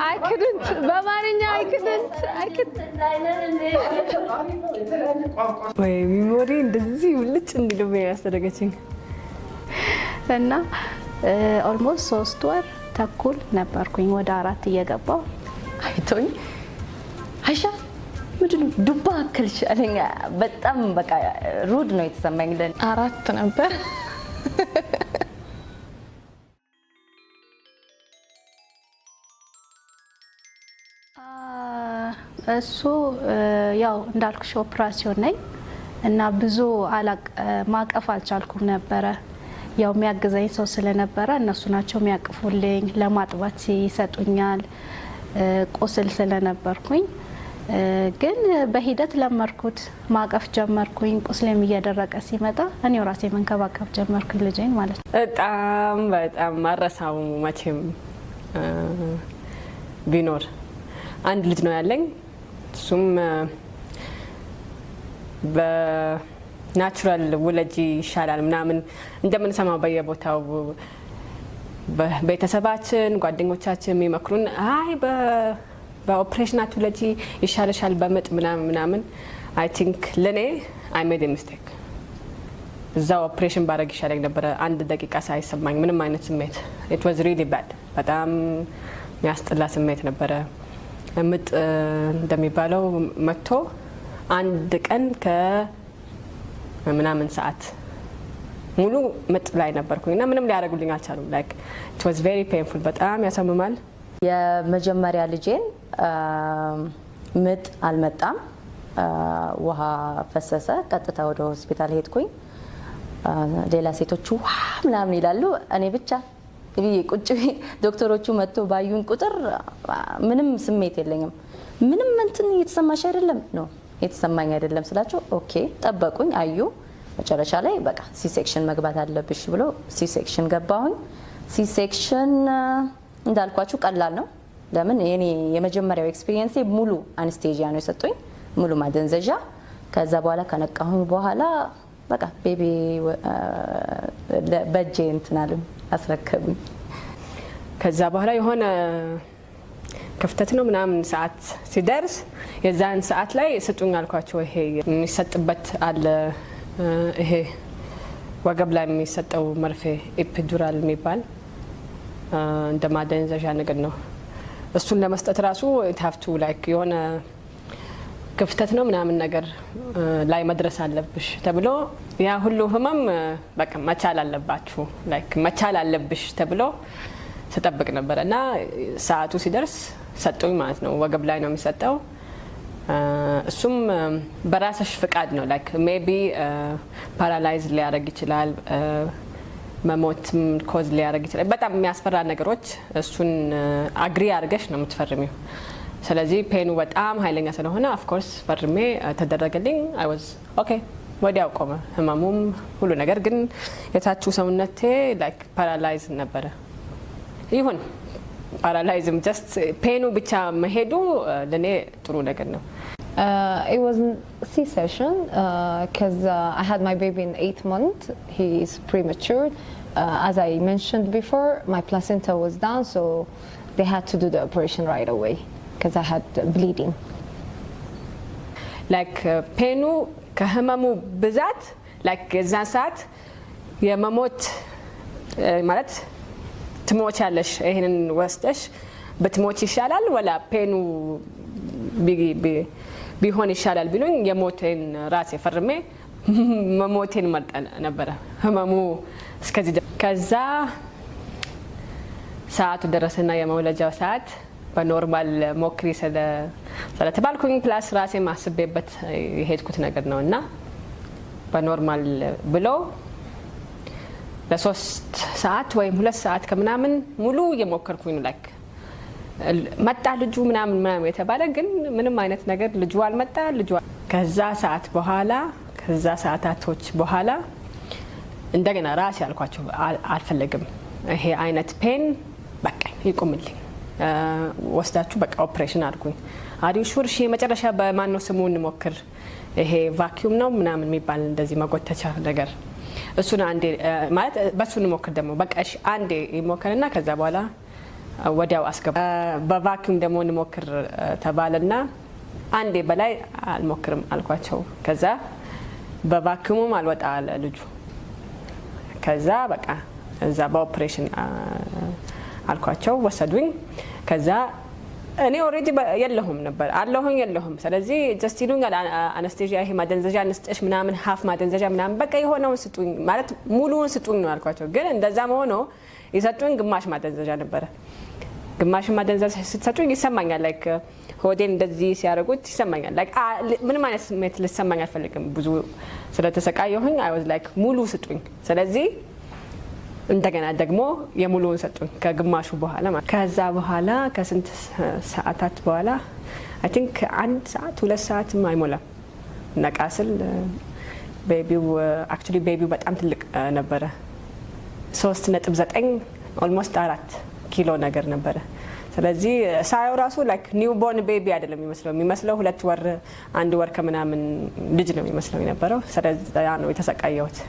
I couldn't. በማንኛ I couldn't. ወይ ሚሞሪ እንደዚህ ውልጭ እንዲለው ያስተደገችኝ እና ኦልሞስት 3 ወር ተኩል ነበርኩኝ ወደ 4 እየገባው አይቶኝ አይሻ ምንድነው ዱባ አከልሽ አለኝ በጣም በቃ ሩድ ነው የተሰማኝ ለ 4 ነበር እሱ ያው እንዳልኩሽ ኦፕራሲዮን ነኝ እና ብዙ ማቀፍ አልቻልኩም ነበር ያው የሚያግዘኝ ሰው ስለነበረ እነሱ ናቸው የሚያቅፉልኝ ለማጥባት ይሰጡኛል ቁስል ስለነበርኩኝ ግን በሂደት ለመርኩት ማቀፍ ጀመርኩኝ ቁስሌም እየደረቀ ሲመጣ እኔው ራሴ መንከባከብ ጀመርኩኝ ልጄን ማለት ነው በጣም ማረሳው መቼም ቢኖር አንድ ልጅ ነው ያለኝ እሱም በናቹራል ውለጂ ይሻላል ምናምን እንደምንሰማው በየቦታው በቤተሰባችን ጓደኞቻችን የሚመክሩን አይ በኦፕሬሽናት ውለጂ ይሻለሻል በመጥ ምናምን አይ ቲንክ ለኔ አይ ሜድ ኤ ሚስቴክ እዛው ኦፕሬሽን ባረግ ይሻለኝ ነበር አንድ ደቂቃ ሳይሰማኝ ምንም አይነት ስሜት it was really bad በጣም የሚያስጠላ ስሜት ነበር ምጥ እንደሚባለው መጥቶ አንድ ቀን ከምናምን ሰዓት ሙሉ ምጥ ላይ ነበርኩኝና ምንም ሊያደርጉልኝ አልቻሉም like it was very painful በጣም ያሳምማል የመጀመሪያ ልጄን ምጥ አልመጣም ውሃ ፈሰሰ ቀጥታ ወደ ሆስፒታል ሄድኩኝ ሌላ ሴቶቹ ምናምን ይላሉ እኔ ብቻ ቁጭ ዶክተሮቹ መጥቶ ባዩን ቁጥር ምንም ስሜት የለኝም ምንም እንትን እየተሰማሽ አይደለም ነው የተሰማኝ አይደለም ስላቸው ኦኬ ጠበቁኝ አዩ መጨረሻ ላይ በቃ ሲ ሴክሽን መግባት አለብሽ ብሎ ሲ ሴክሽን ገባሁኝ ሲ ሴክሽን እንዳልኳችሁ ቀላል ነው ለምን የኔ የመጀመሪያው ኤክስፒሪየንስ ሙሉ አንስቴዚያ ነው የሰጡኝ ሙሉ ማደንዘዣ ከዛ በኋላ ከነቃሁኝ በኋላ በቃ ቤቢ በጄ እንትናለም አስረከቡኝ ከዛ በኋላ የሆነ ክፍተት ነው ምናምን ሰዓት ሲደርስ የዛን ሰዓት ላይ ስጡኝ አልኳቸው ይሄ የሚሰጥበት አለ ይሄ ወገብ ላይ የሚሰጠው መርፌ ኤፒዱራል የሚባል እንደማደንዘዣ ነገር ነው እሱን ለመስጠት ራሱ ታፍቱ ላይክ የሆነ ክፍተት ነው ምናምን ነገር ላይ መድረስ አለብሽ ተብሎ ያ ሁሉ ህመም በቃ መቻል አለባችሁ ላይክ መቻል አለብሽ ተብሎ ተጠብቅ ነበርና ሰዓቱ ሲደርስ ሰጡኝ ማለት ነው ወገብ ላይ ነው የሚሰጠው እሱም በራስሽ ፍቃድ ነው ላይክ ሜቢ ፓራላይዝ ሊያደርግ ይችላል መሞትም ኮዝ ሊያደርግ ይችላል በጣም የሚያስፈራ ነገሮች እሱን አግሪ አድርገሽ ነው የምትፈርሚው ስለዚህ ፔኑ በጣም ኃይለኛ ስለሆነ ኦፍ ኮርስ ፈርሜ ተደረገልኝ አይ ዋዝ ኦኬ ወዲያው ቆመ ህመሙም ሁሉ ነገር ግን የታቹ ሰውነቴ ላይክ ፓራላይዝ ነበረ ይሁን ፓራላይዝም ጀስት ፔኑ ብቻ መሄዱ ለኔ ጥሩ ነገር ነው It was C-section because I had my baby in 8th month. He is premature. As I mentioned before, my placenta was down, so they had to do the operation right away because I had bleeding. Like penu kahamamu bizat like የዛን ሰዓት የመሞት ማለት ትሞቻለሽ ይሄንን ወስደሽ በትሞች ይሻላል ወላ ፔኑ ቢሆን ይሻላል ቢሉኝ የሞቴን ራሴ ፈርሜ መሞቴን መርጠ ነበረ ህመሙ እስከዚህ ከዛ ሰዓቱ ደረሰና የመውለጃው ሰዓት በኖርማል ሞክሪ ስለተባልኩኝ ፕላስ ራሴ ማስቤበት የሄድኩት ነገር ነውና በኖርማል ብሎ ለ3 ሰዓት ወይ 2 ሰዓት ከምናምን ሙሉ የሞከርኩኝ ላይክ መጣ ልጁ ምናምን የተባለ ግን ምንም አይነት ነገር ልጁ አልመጣ ልጁ ከዛ ሰዓት በኋላ ከዛ ሰዓታቶች በኋላ እንደገና ራስ ያልኳቸው አልፈልግም ይሄ አይነት ፔን በቃ ይቆምልኝ ወስዳችሁ በቃ ኦፕሬሽን አድርጉኝ አሪው ሹር ሺ መጨረሻ በማን ነው ስሙን ሞክር ይሄ ቫክዩም ነው ምናምን የሚባል እንደዚህ መጎተቻ ነገር እሱን አንዴ ማለት በሱን ሞክር ደግሞ በቃ እሺ አንዴ ይሞከርና ከዛ በኋላ ወዲያው አስገባ። በቫኪዩም ደግሞ እንሞክር ተባለና አንዴ በላይ አልሞክርም አልኳቸው። ከዛ በቫኪዩምም አልወጣ አለ ልጁ። ከዛ በቃ እዛ በኦፕሬሽን አልኳቸው፣ ወሰዱኝ። ከዛ እኔ ኦልሬዲ የለሁም ነበር አለሁኝ የለሁም። ስለዚህ ጀስት ይሉኛል አነስቴዥያ፣ ይሄ ማደንዘዣ እንስጥሽ ምናምን፣ ሀፍ ማደንዘዣ ምናምን፣ በቃ የሆነውን ስጡኝ ማለት ሙሉውን ስጡኝ ነው አልኳቸው። ግን እንደዛም ሆኖ የሰጡኝ ግማሽ ማደንዘዣ ነበረ። ግማሽ ማደንዘዣ ስትሰጡኝ ይሰማኛል፣ ላይክ ሆዴን እንደዚህ ሲያደርጉት ይሰማኛል። ላይክ ምንም አይነት ስሜት ልሰማኝ አልፈልግም። ብዙ ስለተሰቃየሁኝ አይ ዋዝ ላይክ ሙሉ ስጡኝ። ስለዚህ እንደገና ደግሞ የሙሉውን ሰጡኝ ከግማሹ በኋላ ማለት። ከዛ በኋላ ከስንት ሰዓታት በኋላ አይ ቲንክ 1 ሰዓት 2 ሰዓትም አይሞላም ነቃ ስል ቤቢው አክቹሊ ቤቢው በጣም ትልቅ ነበረ። 3.9 ኦልሞስት 4 ኪሎ ነገር ነበረ። ስለዚህ ሳየው ራሱ ላይክ ኒው ቦርን ቤቢ አይደለም የሚመስለው 2 ወር 1 ወር ከምናምን ልጅ ነው የሚመስለው የነበረው። ስለዚህ ያ ነው የተሰቃየሁት።